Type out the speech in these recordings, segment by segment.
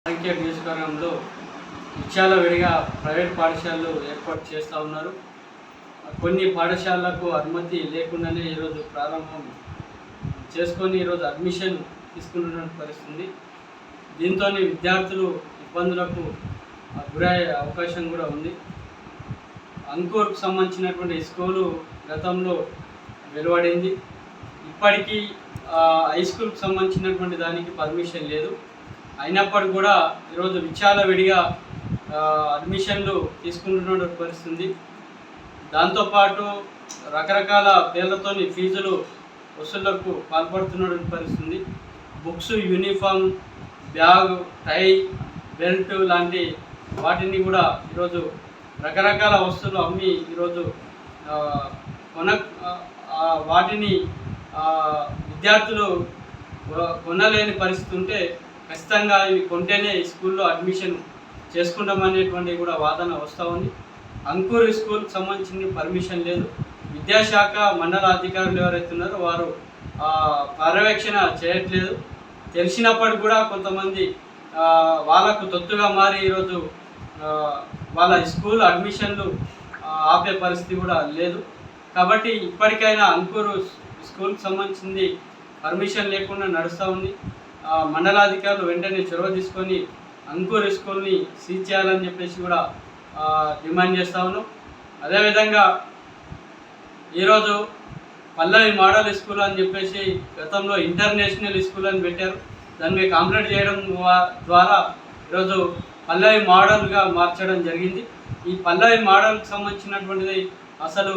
నారాయణఖేడ్ నియోజకవర్గంలో విడిగా ప్రైవేట్ పాఠశాలలు ఏర్పాటు చేస్తూ ఉన్నారు. కొన్ని పాఠశాలలకు అనుమతి లేకుండానే ఈరోజు ప్రారంభం చేసుకొని ఈరోజు అడ్మిషన్ తీసుకుంటున్న పరిస్థితి. దీంతో విద్యార్థులు ఇబ్బందులకు గురయ్యే అవకాశం కూడా ఉంది. అంకూర్కు సంబంధించినటువంటి స్కూలు గతంలో వెలువడింది. ఇప్పటికీ హై స్కూల్కి సంబంధించినటువంటి దానికి పర్మిషన్ లేదు. అయినప్పటికీ కూడా ఈరోజు విడిగా అడ్మిషన్లు తీసుకుంటున్న పరిస్థితి. దాంతోపాటు రకరకాల పేర్లతో ఫీజులు వసూళ్లకు పాల్పడుతున్న పరిస్థితి. బుక్స్, యూనిఫామ్, బ్యాగ్, టై, బెల్ట్ లాంటి వాటిని కూడా ఈరోజు రకరకాల వస్తువులు అమ్మి ఈరోజు వాటిని విద్యార్థులు కొనలేని పరిస్థితి ఉంటే ఖచ్చితంగా ఇవి కొంటేనే స్కూల్లో అడ్మిషన్ చేసుకుంటామనేటువంటి కూడా వాదన వస్తూ ఉంది. అంకూర్ స్కూల్కి సంబంధించిన పర్మిషన్ లేదు. విద్యాశాఖ మండల అధికారులు ఎవరైతే ఉన్నారో వారు పర్యవేక్షణ చేయట్లేదు. తెలిసినప్పటికీ కూడా కొంతమంది వాళ్ళకు తొత్తుగా మారి ఈరోజు వాళ్ళ స్కూల్ అడ్మిషన్లు ఆపే పరిస్థితి కూడా లేదు. కాబట్టి ఇప్పటికైనా అంకూరు స్కూల్కి సంబంధించింది పర్మిషన్ లేకుండా నడుస్తూ ఉంది. మండలాధికారులు వెంటనే చొరవ తీసుకొని అంకూర్ స్కూల్ని సీజ్ చేయాలని చెప్పేసి కూడా డిమాండ్ చేస్తూ ఉన్నాం. అదేవిధంగా ఈరోజు పల్లవి మోడల్ స్కూల్ అని చెప్పేసి గతంలో ఇంటర్నేషనల్ స్కూల్ అని పెట్టారు. దాన్ని కంప్లీట్ చేయడం ద్వారా ఈరోజు పల్లవి మోడల్గా మార్చడం జరిగింది. ఈ పల్లవి మోడల్కి సంబంధించినటువంటిది అసలు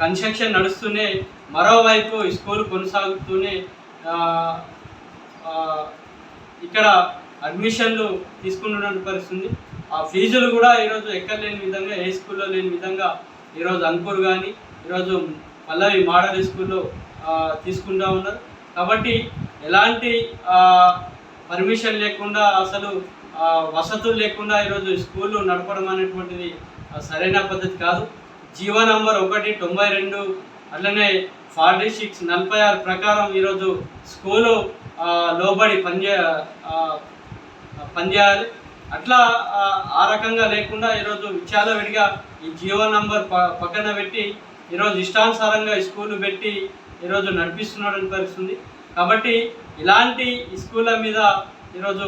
కన్స్ట్రక్షన్ నడుస్తూనే మరోవైపు స్కూల్ కొనసాగుతూనే ఇక్కడ అడ్మిషన్లు తీసుకుంటున్న పరిస్థితి. ఆ ఫీజులు కూడా ఈరోజు ఎక్కడ లేని విధంగా, ఏ స్కూల్లో లేని విధంగా ఈరోజు అంకూర్ కానీ ఈరోజు పల్లవి మోడల్ స్కూల్లో తీసుకుంటూ ఉన్నారు. కాబట్టి ఎలాంటి పర్మిషన్ లేకుండా, అసలు వసతులు లేకుండా ఈరోజు స్కూళ్ళు నడపడం అనేటువంటిది సరైన పద్ధతి కాదు. జీవో నంబర్ 1/92 అట్లనే 46/46 ప్రకారం ఈరోజు స్కూలు లోబడి పనిచేయాలి. అట్లా ఆ రకంగా లేకుండా ఈరోజు విడిగా ఈ జీవో నంబర్ పక్కన పెట్టి ఈరోజు ఇష్టానుసారంగా స్కూళ్ళు పెట్టి ఈరోజు నడిపిస్తున్నాడని పరిస్థితుంది. కాబట్టి ఇలాంటి స్కూళ్ళ మీద ఈరోజు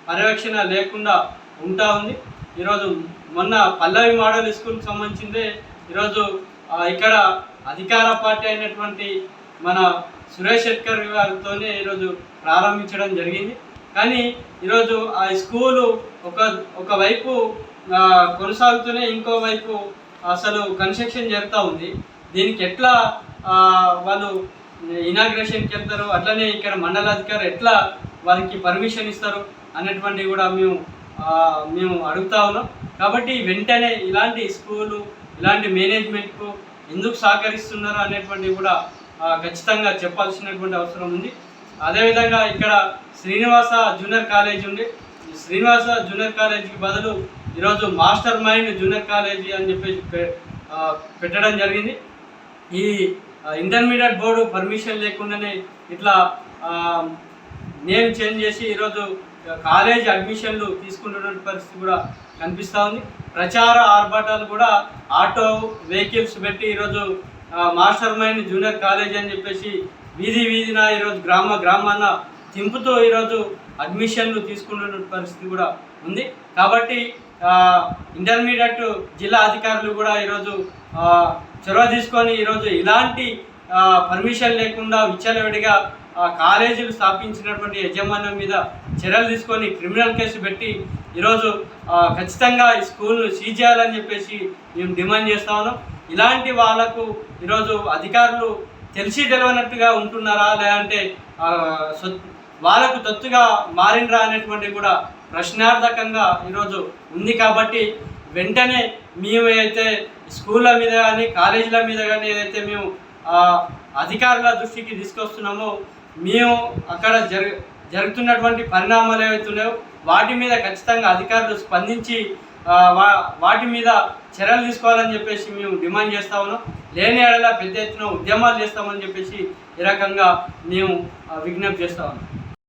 పర్యవేక్షణ లేకుండా ఉంటా ఉంది. ఈరోజు మొన్న పల్లవి మోడల్ స్కూల్కి సంబంధించిందే ఈరోజు ఇక్కడ అధికార పార్టీ అయినటువంటి మన సురేష్ శెట్కర్ గారితోనే ఈరోజు ప్రారంభించడం జరిగింది. కానీ ఈరోజు ఆ స్కూలు ఒకవైపు కొనసాగుతూనే ఇంకోవైపు అసలు కన్స్ట్రక్షన్ జరుగుతూ ఉంది. దీనికి ఎట్లా వాళ్ళు ఇనాగ్రేషన్కి వెళ్తారు, అట్లనే ఇక్కడ మండలాధికారి ఎట్లా వారికి పర్మిషన్ ఇస్తారు అనేటువంటివి కూడా మేము అడుగుతా ఉన్నాం. కాబట్టి వెంటనే ఇలాంటి స్కూలు, ఇలాంటి మేనేజ్మెంట్కు ఎందుకు సహకరిస్తున్నారు అనేటువంటివి కూడా ఖచ్చితంగా చెప్పాల్సినటువంటి అవసరం ఉంది. అదేవిధంగా ఇక్కడ శ్రీనివాస జూనియర్ కాలేజీ ఉంది. శ్రీనివాస జూనియర్ కాలేజీకి బదులు ఈరోజు మాస్టర్ మైండ్ జూనియర్ కాలేజీ అని చెప్పేసి పెట్టడం జరిగింది. ఈ ఇంటర్మీడియట్ బోర్డు పర్మిషన్ లేకుండానే ఇట్లా నేమ్ చేంజ్ చేసి ఈరోజు కాలేజ్ అడ్మిషన్లు తీసుకుంటున్న పరిస్థితి కూడా కనిపిస్తూ ఉంది. ప్రచార ఆర్భాటాలు కూడా ఆటో వెహికల్స్ పెట్టి ఈరోజు మాస్టర్ మైండ్ జూనియర్ కాలేజ్ అని చెప్పేసి వీధిన ఈరోజు గ్రామాన తింపుతో ఈరోజు అడ్మిషన్లు తీసుకుంటున్న పరిస్థితి కూడా ఉంది. కాబట్టి ఇంటర్మీడియట్ జిల్లా అధికారులు కూడా ఈరోజు చొరవ తీసుకొని ఈరోజు ఇలాంటి పర్మిషన్ లేకుండా విచ్చలవిడిగా కాలేజీలు స్థాపించినటువంటి యజమాన్యం మీద చర్యలు తీసుకొని క్రిమినల్ కేసు పెట్టి ఈరోజు ఖచ్చితంగా ఈ స్కూల్ను సీజ్ చేయాలని చెప్పేసి మేము డిమాండ్ చేస్తా ఉన్నాం. ఇలాంటి వాళ్ళకు ఈరోజు అధికారులు తెలిసి తెలియనట్టుగా ఉంటున్నారా, లేదంటే వాళ్ళకు తొత్తుగా మారినరా అనేటువంటి కూడా ప్రశ్నార్థకంగా ఈరోజు ఉంది. కాబట్టి వెంటనే మేము ఏదైతే స్కూళ్ళ మీద కానీ కాలేజీల మీద కానీ ఏదైతే మేము అధికారుల దృష్టికి తీసుకొస్తున్నామో, మేము అక్కడ జరుగుతున్నటువంటి పరిణామాలు ఏవైతున్నాయో వాటి మీద ఖచ్చితంగా అధికారులు స్పందించి వాటి మీద చర్యలు తీసుకోవాలని చెప్పేసి మేము డిమాండ్ చేస్తా ఉన్నాం. లేని ఏడలా పెద్ద ఎత్తున ఉద్యమాలు చేస్తామని చెప్పేసి ఈ రకంగా మేము విజ్ఞప్తి చేస్తా ఉన్నాం.